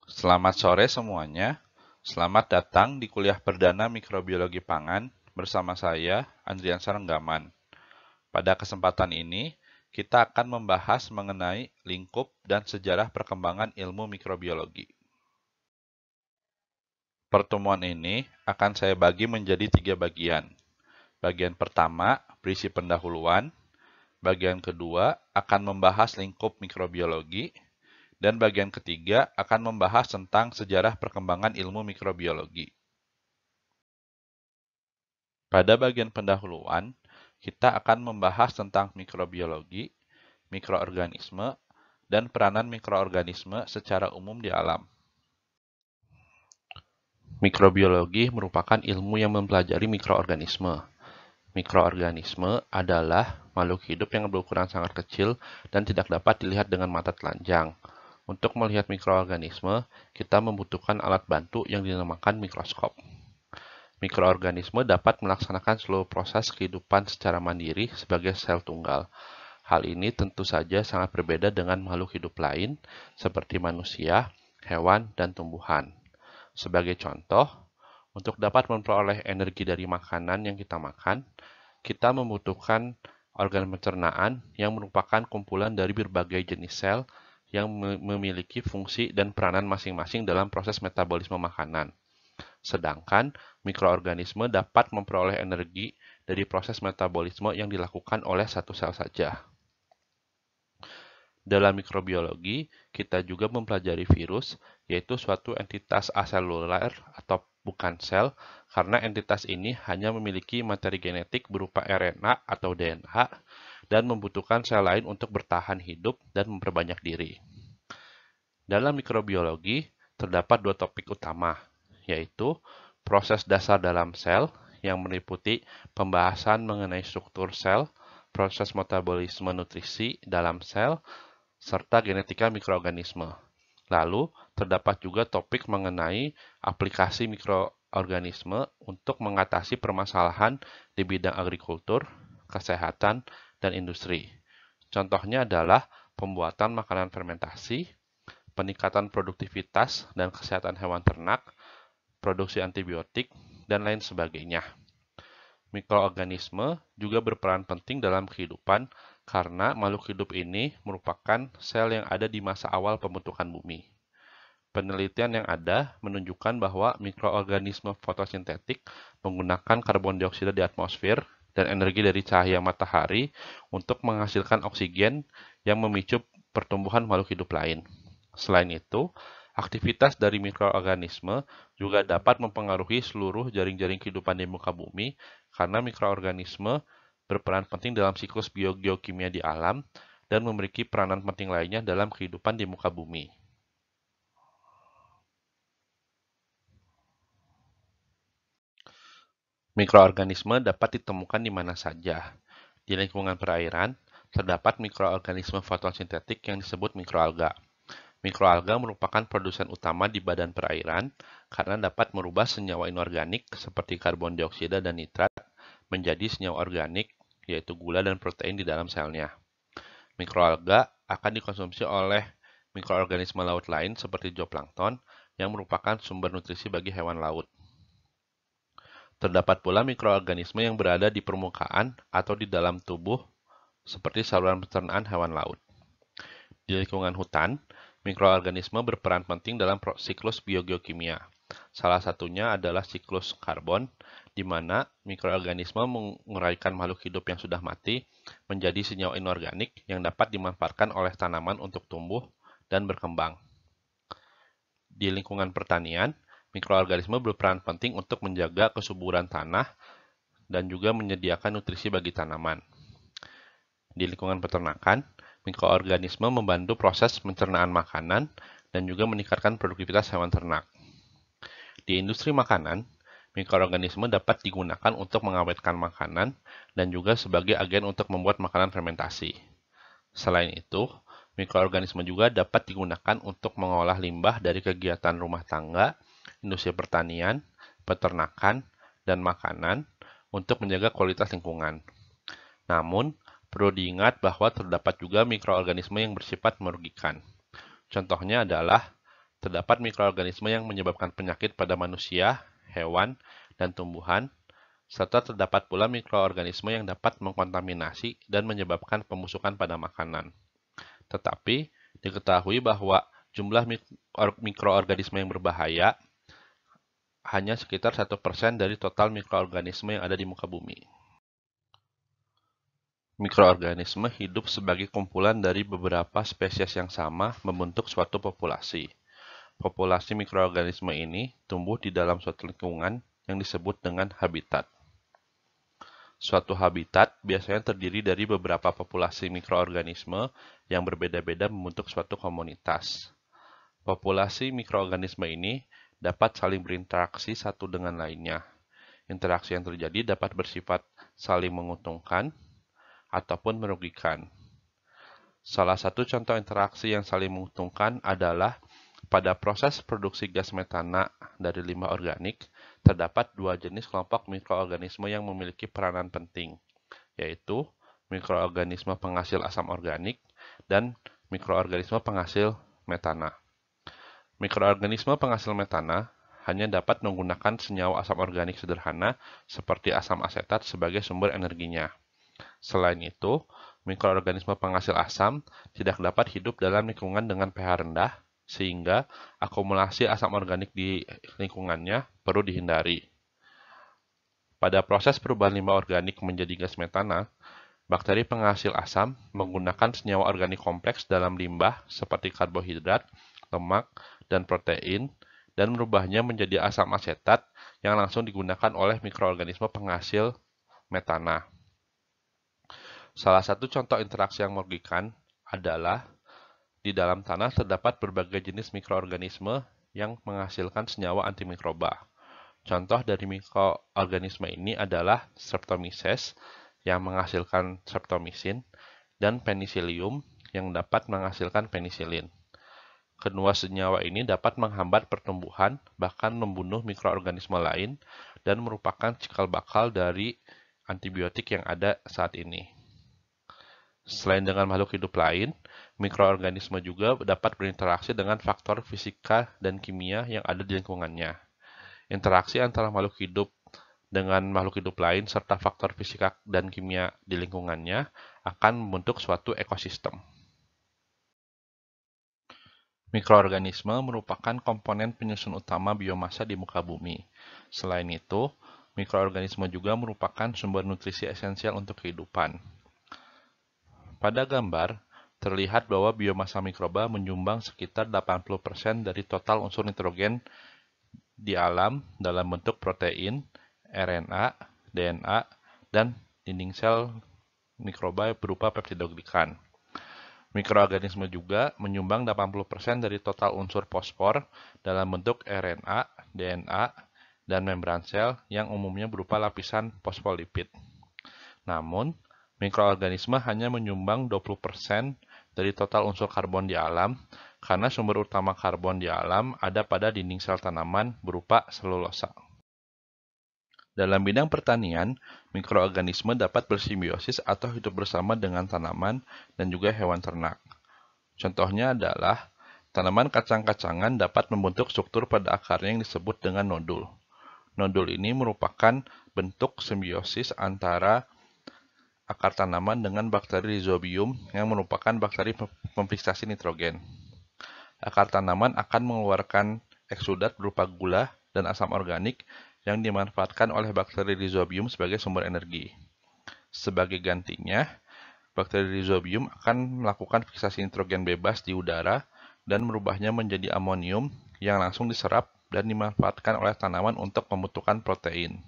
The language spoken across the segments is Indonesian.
Selamat sore semuanya. Selamat datang di kuliah perdana Mikrobiologi Pangan bersama saya, Andrian Sarenggaman. Pada kesempatan ini, kita akan membahas mengenai lingkup dan sejarah perkembangan ilmu mikrobiologi. Pertemuan ini akan saya bagi menjadi 3 bagian. Bagian pertama berisi pendahuluan, bagian kedua akan membahas lingkup mikrobiologi, dan bagian ketiga akan membahas tentang sejarah perkembangan ilmu mikrobiologi. Pada bagian pendahuluan, kita akan membahas tentang mikrobiologi, mikroorganisme, dan peranan mikroorganisme secara umum di alam. Mikrobiologi merupakan ilmu yang mempelajari mikroorganisme. Mikroorganisme adalah makhluk hidup yang berukuran sangat kecil dan tidak dapat dilihat dengan mata telanjang. Untuk melihat mikroorganisme, kita membutuhkan alat bantu yang dinamakan mikroskop. Mikroorganisme dapat melaksanakan seluruh proses kehidupan secara mandiri sebagai sel tunggal. Hal ini tentu saja sangat berbeda dengan makhluk hidup lain, seperti manusia, hewan, dan tumbuhan. Sebagai contoh, untuk dapat memperoleh energi dari makanan yang kita makan, kita membutuhkan organ pencernaan yang merupakan kumpulan dari berbagai jenis sel yang memiliki fungsi dan peranan masing-masing dalam proses metabolisme makanan. Sedangkan mikroorganisme dapat memperoleh energi dari proses metabolisme yang dilakukan oleh satu sel saja. Dalam mikrobiologi, kita juga mempelajari virus, yaitu suatu entitas aseluler atau bukan sel, karena entitas ini hanya memiliki materi genetik berupa RNA atau DNA dan membutuhkan sel lain untuk bertahan hidup dan memperbanyak diri. Dalam mikrobiologi, terdapat dua topik utama, yaitu proses dasar dalam sel yang meliputi pembahasan mengenai struktur sel, proses metabolisme nutrisi dalam sel, serta genetika mikroorganisme. Lalu, terdapat juga topik mengenai aplikasi mikroorganisme untuk mengatasi permasalahan di bidang agrikultur, kesehatan, dan industri. Contohnya adalah pembuatan makanan fermentasi, peningkatan produktivitas dan kesehatan hewan ternak, produksi antibiotik, dan lain sebagainya. Mikroorganisme juga berperan penting dalam kehidupan karena makhluk hidup ini merupakan sel yang ada di masa awal pembentukan bumi. Penelitian yang ada menunjukkan bahwa mikroorganisme fotosintetik menggunakan karbon dioksida di atmosfer dan energi dari cahaya matahari untuk menghasilkan oksigen yang memicu pertumbuhan makhluk hidup lain. Selain itu, aktivitas dari mikroorganisme juga dapat mempengaruhi seluruh jaring-jaring kehidupan di muka bumi karena mikroorganisme berperan penting dalam siklus biogeokimia di alam dan memiliki peranan penting lainnya dalam kehidupan di muka bumi. Mikroorganisme dapat ditemukan di mana saja. Di lingkungan perairan, terdapat mikroorganisme fotosintetik yang disebut mikroalga. Mikroalga merupakan produsen utama di badan perairan karena dapat merubah senyawa inorganik seperti karbon dioksida dan nitrat menjadi senyawa organik, yaitu gula dan protein di dalam selnya. Mikroalga akan dikonsumsi oleh mikroorganisme laut lain seperti zooplankton yang merupakan sumber nutrisi bagi hewan laut. Terdapat pula mikroorganisme yang berada di permukaan atau di dalam tubuh seperti saluran pencernaan hewan laut. Di lingkungan hutan, mikroorganisme berperan penting dalam siklus biogeokimia. Salah satunya adalah siklus karbon, di mana mikroorganisme menguraikan makhluk hidup yang sudah mati menjadi senyawa inorganik yang dapat dimanfaatkan oleh tanaman untuk tumbuh dan berkembang. Di lingkungan pertanian, mikroorganisme berperan penting untuk menjaga kesuburan tanah dan juga menyediakan nutrisi bagi tanaman. Di lingkungan peternakan, mikroorganisme membantu proses pencernaan makanan dan juga meningkatkan produktivitas hewan ternak. Di industri makanan, mikroorganisme dapat digunakan untuk mengawetkan makanan dan juga sebagai agen untuk membuat makanan fermentasi. Selain itu, mikroorganisme juga dapat digunakan untuk mengolah limbah dari kegiatan rumah tangga, industri pertanian, peternakan, dan makanan untuk menjaga kualitas lingkungan. Namun, perlu diingat bahwa terdapat juga mikroorganisme yang bersifat merugikan. Contohnya adalah Terdapat mikroorganisme yang menyebabkan penyakit pada manusia, hewan, dan tumbuhan, serta terdapat pula mikroorganisme yang dapat mengkontaminasi dan menyebabkan pembusukan pada makanan. Tetapi, diketahui bahwa jumlah mikroorganisme yang berbahaya hanya sekitar 1% dari total mikroorganisme yang ada di muka bumi. Mikroorganisme hidup sebagai kumpulan dari beberapa spesies yang sama membentuk suatu populasi. Populasi mikroorganisme ini tumbuh di dalam suatu lingkungan yang disebut dengan habitat. Suatu habitat biasanya terdiri dari beberapa populasi mikroorganisme yang berbeda-beda membentuk suatu komunitas. Populasi mikroorganisme ini dapat saling berinteraksi satu dengan lainnya. Interaksi yang terjadi dapat bersifat saling menguntungkan ataupun merugikan. Salah satu contoh interaksi yang saling menguntungkan adalah pada proses produksi gas metana dari limbah organik, terdapat dua jenis kelompok mikroorganisme yang memiliki peranan penting, yaitu mikroorganisme penghasil asam organik dan mikroorganisme penghasil metana. Mikroorganisme penghasil metana hanya dapat menggunakan senyawa asam organik sederhana seperti asam asetat sebagai sumber energinya. Selain itu, mikroorganisme penghasil asam tidak dapat hidup dalam lingkungan dengan pH rendah, sehingga akumulasi asam organik di lingkungannya perlu dihindari. Pada proses perubahan limbah organik menjadi gas metana, bakteri penghasil asam menggunakan senyawa organik kompleks dalam limbah seperti karbohidrat, lemak, dan protein, dan merubahnya menjadi asam asetat yang langsung digunakan oleh mikroorganisme penghasil metana. Salah satu contoh interaksi yang merugikan adalah di dalam tanah terdapat berbagai jenis mikroorganisme yang menghasilkan senyawa antimikroba. Contoh dari mikroorganisme ini adalah Streptomyces yang menghasilkan streptomycin dan Penicillium yang dapat menghasilkan penisilin. Kedua senyawa ini dapat menghambat pertumbuhan, bahkan membunuh mikroorganisme lain, dan merupakan cikal bakal dari antibiotik yang ada saat ini. Selain dengan makhluk hidup lain, mikroorganisme juga dapat berinteraksi dengan faktor fisika dan kimia yang ada di lingkungannya. Interaksi antara makhluk hidup dengan makhluk hidup lain serta faktor fisika dan kimia di lingkungannya akan membentuk suatu ekosistem. Mikroorganisme merupakan komponen penyusun utama biomasa di muka bumi. Selain itu, mikroorganisme juga merupakan sumber nutrisi esensial untuk kehidupan. Pada gambar, terlihat bahwa biomasa mikroba menyumbang sekitar 80% dari total unsur nitrogen di alam dalam bentuk protein, RNA, DNA, dan dinding sel mikroba berupa peptidoglikan. Mikroorganisme juga menyumbang 80% dari total unsur fosfor dalam bentuk RNA, DNA, dan membran sel yang umumnya berupa lapisan fosfolipid. Namun, mikroorganisme hanya menyumbang 20% dari total unsur karbon di alam, karena sumber utama karbon di alam ada pada dinding sel tanaman berupa selulosa. Dalam bidang pertanian, mikroorganisme dapat bersimbiosis atau hidup bersama dengan tanaman dan juga hewan ternak. Contohnya adalah, tanaman kacang-kacangan dapat membentuk struktur pada akarnya yang disebut dengan nodul. Nodul ini merupakan bentuk simbiosis antara akar tanaman dengan bakteri Rhizobium yang merupakan bakteri pemfiksasi nitrogen. Akar tanaman akan mengeluarkan eksudat berupa gula dan asam organik yang dimanfaatkan oleh bakteri Rhizobium sebagai sumber energi. Sebagai gantinya, bakteri Rhizobium akan melakukan fiksasi nitrogen bebas di udara dan merubahnya menjadi amonium yang langsung diserap dan dimanfaatkan oleh tanaman untuk pembentukan protein.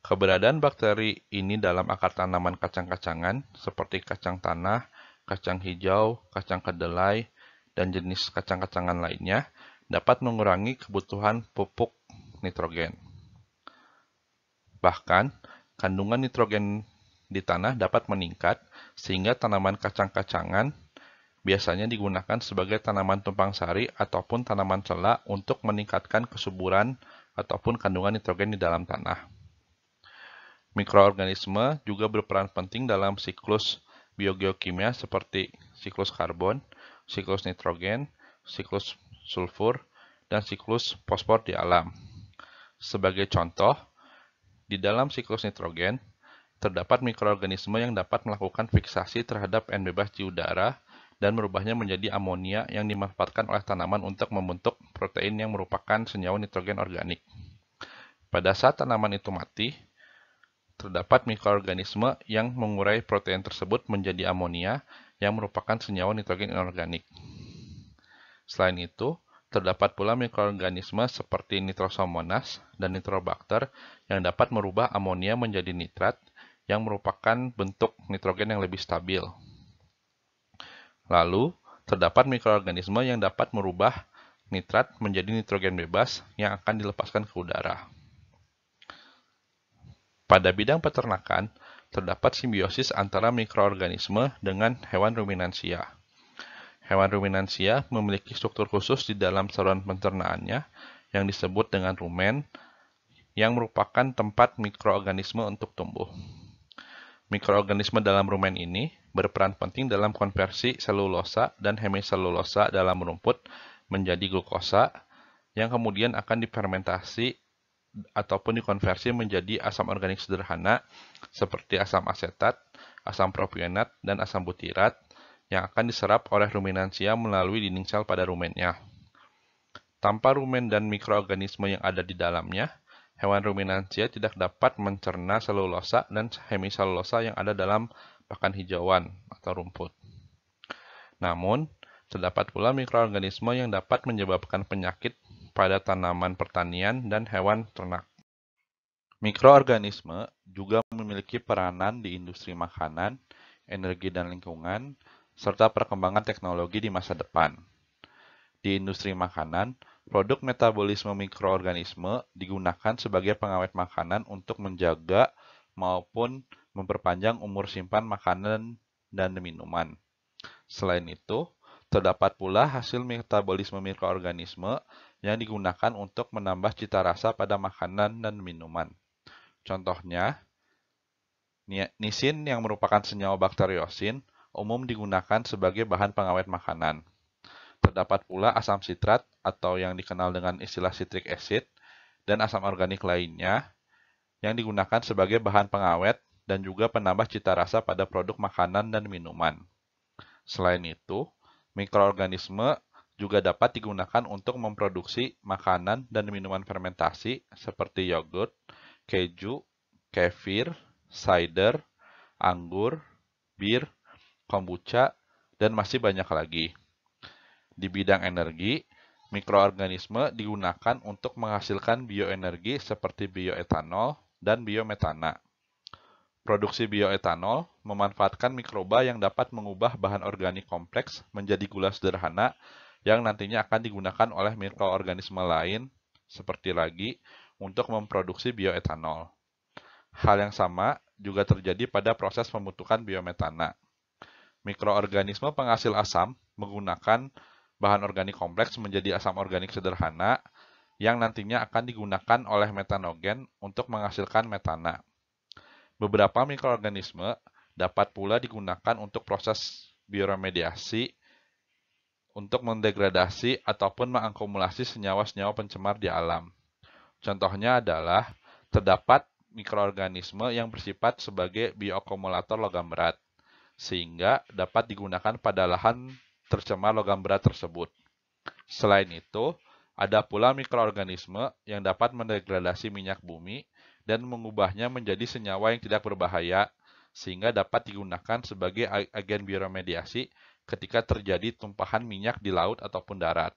Keberadaan bakteri ini dalam akar tanaman kacang-kacangan seperti kacang tanah, kacang hijau, kacang kedelai, dan jenis kacang-kacangan lainnya dapat mengurangi kebutuhan pupuk nitrogen. Bahkan, kandungan nitrogen di tanah dapat meningkat sehingga tanaman kacang-kacangan biasanya digunakan sebagai tanaman tumpang sari ataupun tanaman cela untuk meningkatkan kesuburan ataupun kandungan nitrogen di dalam tanah. Mikroorganisme juga berperan penting dalam siklus biogeokimia seperti siklus karbon, siklus nitrogen, siklus sulfur, dan siklus fosfor di alam. Sebagai contoh, di dalam siklus nitrogen, terdapat mikroorganisme yang dapat melakukan fiksasi terhadap N bebas di udara dan merubahnya menjadi amonia yang dimanfaatkan oleh tanaman untuk membentuk protein yang merupakan senyawa nitrogen organik. Pada saat tanaman itu mati, terdapat mikroorganisme yang mengurai protein tersebut menjadi amonia yang merupakan senyawa nitrogen inorganik. Selain itu, terdapat pula mikroorganisme seperti Nitrosomonas dan Nitrobacter yang dapat merubah amonia menjadi nitrat yang merupakan bentuk nitrogen yang lebih stabil. Lalu, terdapat mikroorganisme yang dapat merubah nitrat menjadi nitrogen bebas yang akan dilepaskan ke udara. Pada bidang peternakan, terdapat simbiosis antara mikroorganisme dengan hewan ruminansia. Hewan ruminansia memiliki struktur khusus di dalam saluran pencernaannya yang disebut dengan rumen, yang merupakan tempat mikroorganisme untuk tumbuh. Mikroorganisme dalam rumen ini berperan penting dalam konversi selulosa dan hemiselulosa dalam rumput menjadi glukosa, yang kemudian akan difermentasi ataupun dikonversi menjadi asam organik sederhana seperti asam asetat, asam propionat, dan asam butirat yang akan diserap oleh ruminansia melalui dinding sel pada rumennya. Tanpa rumen dan mikroorganisme yang ada di dalamnya, hewan ruminansia tidak dapat mencerna selulosa dan hemiselulosa yang ada dalam pakan hijauan atau rumput. Namun, terdapat pula mikroorganisme yang dapat menyebabkan penyakit pada tanaman pertanian dan hewan ternak. Mikroorganisme juga memiliki peranan di industri makanan, energi dan lingkungan, serta perkembangan teknologi di masa depan. Di industri makanan, produk metabolisme mikroorganisme digunakan sebagai pengawet makanan untuk menjaga maupun memperpanjang umur simpan makanan dan minuman. Selain itu, terdapat pula hasil metabolisme mikroorganisme yang digunakan untuk menambah cita rasa pada makanan dan minuman. Contohnya, nisin yang merupakan senyawa bakteriosin umum digunakan sebagai bahan pengawet makanan. Terdapat pula asam sitrat atau yang dikenal dengan istilah citric acid dan asam organik lainnya yang digunakan sebagai bahan pengawet dan juga penambah cita rasa pada produk makanan dan minuman. Selain itu, mikroorganisme juga dapat digunakan untuk memproduksi makanan dan minuman fermentasi seperti yogurt, keju, kefir, cider, anggur, bir, kombucha, dan masih banyak lagi. Di bidang energi, mikroorganisme digunakan untuk menghasilkan bioenergi seperti bioetanol dan biometana. Produksi bioetanol memanfaatkan mikroba yang dapat mengubah bahan organik kompleks menjadi gula sederhana yang nantinya akan digunakan oleh mikroorganisme lain seperti ragi untuk memproduksi bioetanol. Hal yang sama juga terjadi pada proses pembentukan biometana. Mikroorganisme penghasil asam menggunakan bahan organik kompleks menjadi asam organik sederhana yang nantinya akan digunakan oleh metanogen untuk menghasilkan metana. Beberapa mikroorganisme dapat pula digunakan untuk proses bioremediasi untuk mendegradasi ataupun mengakumulasi senyawa-senyawa pencemar di alam. Contohnya adalah terdapat mikroorganisme yang bersifat sebagai bioakumulator logam berat, sehingga dapat digunakan pada lahan tercemar logam berat tersebut. Selain itu, ada pula mikroorganisme yang dapat mendegradasi minyak bumi dan mengubahnya menjadi senyawa yang tidak berbahaya, sehingga dapat digunakan sebagai agen bioremediasi ketika terjadi tumpahan minyak di laut ataupun darat.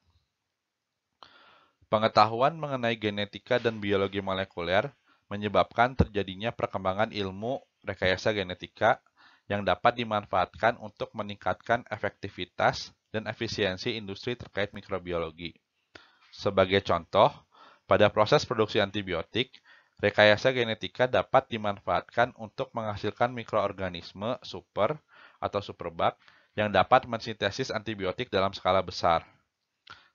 Pengetahuan mengenai genetika dan biologi molekuler menyebabkan terjadinya perkembangan ilmu rekayasa genetika yang dapat dimanfaatkan untuk meningkatkan efektivitas dan efisiensi industri terkait mikrobiologi. Sebagai contoh, pada proses produksi antibiotik, rekayasa genetika dapat dimanfaatkan untuk menghasilkan mikroorganisme super atau superbug yang dapat mensintesis antibiotik dalam skala besar.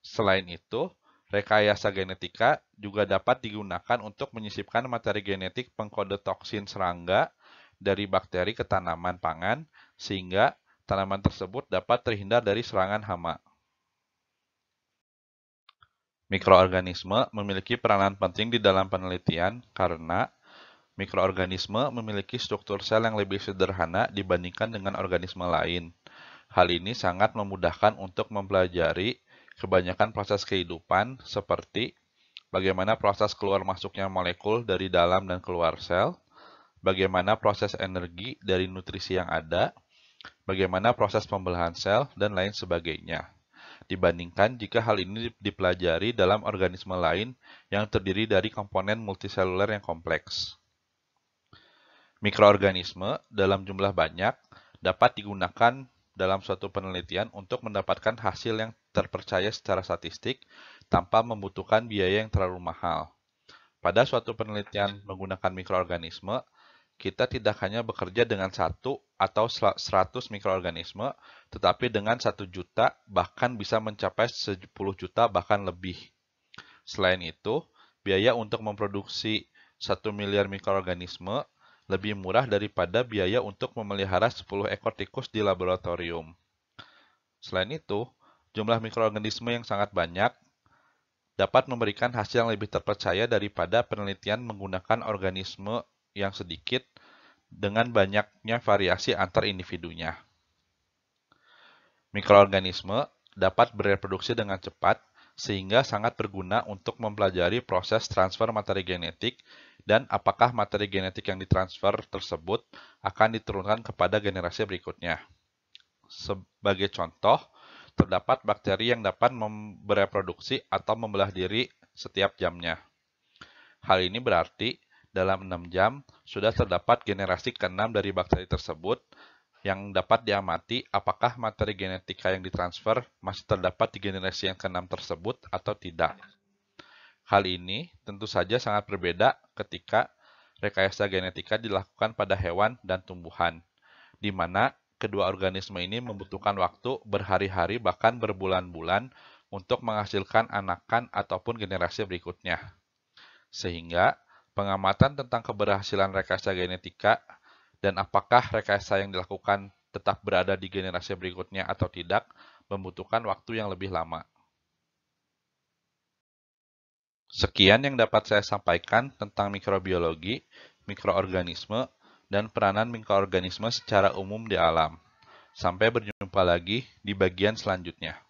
Selain itu, rekayasa genetika juga dapat digunakan untuk menyisipkan materi genetik pengkode toksin serangga dari bakteri ke tanaman pangan, sehingga tanaman tersebut dapat terhindar dari serangan hama. Mikroorganisme memiliki peranan penting di dalam penelitian karena mikroorganisme memiliki struktur sel yang lebih sederhana dibandingkan dengan organisme lain. Hal ini sangat memudahkan untuk mempelajari kebanyakan proses kehidupan seperti bagaimana proses keluar masuknya molekul dari dalam dan keluar sel, bagaimana proses energi dari nutrisi yang ada, bagaimana proses pembelahan sel, dan lain sebagainya. Dibandingkan jika hal ini dipelajari dalam organisme lain yang terdiri dari komponen multiseluler yang kompleks. Mikroorganisme dalam jumlah banyak dapat digunakan dalam suatu penelitian untuk mendapatkan hasil yang terpercaya secara statistik tanpa membutuhkan biaya yang terlalu mahal. Pada suatu penelitian menggunakan mikroorganisme, kita tidak hanya bekerja dengan 1 atau 100 mikroorganisme, tetapi dengan 1 juta, bahkan bisa mencapai 10 juta bahkan lebih. Selain itu, biaya untuk memproduksi 1 miliar mikroorganisme lebih murah daripada biaya untuk memelihara 10 ekor tikus di laboratorium. Selain itu, jumlah mikroorganisme yang sangat banyak dapat memberikan hasil yang lebih terpercaya daripada penelitian menggunakan organisme yang sedikit dengan banyaknya variasi antar individunya. Mikroorganisme dapat bereproduksi dengan cepat, sehingga sangat berguna untuk mempelajari proses transfer materi genetik dan apakah materi genetik yang ditransfer tersebut akan diturunkan kepada generasi berikutnya. Sebagai contoh, terdapat bakteri yang dapat bereproduksi atau membelah diri setiap jamnya. Hal ini berarti dalam 6 jam sudah terdapat generasi ke-6 dari bakteri tersebut yang dapat diamati apakah materi genetika yang ditransfer masih terdapat di generasi yang ke-6 tersebut atau tidak. Hal ini tentu saja sangat berbeda ketika rekayasa genetika dilakukan pada hewan dan tumbuhan, di mana kedua organisme ini membutuhkan waktu berhari-hari bahkan berbulan-bulan untuk menghasilkan anakan ataupun generasi berikutnya. Sehingga pengamatan tentang keberhasilan rekayasa genetika dan apakah rekayasa yang dilakukan tetap berada di generasi berikutnya atau tidak membutuhkan waktu yang lebih lama. Sekian yang dapat saya sampaikan tentang mikrobiologi, mikroorganisme, dan peranan mikroorganisme secara umum di alam. Sampai berjumpa lagi di bagian selanjutnya.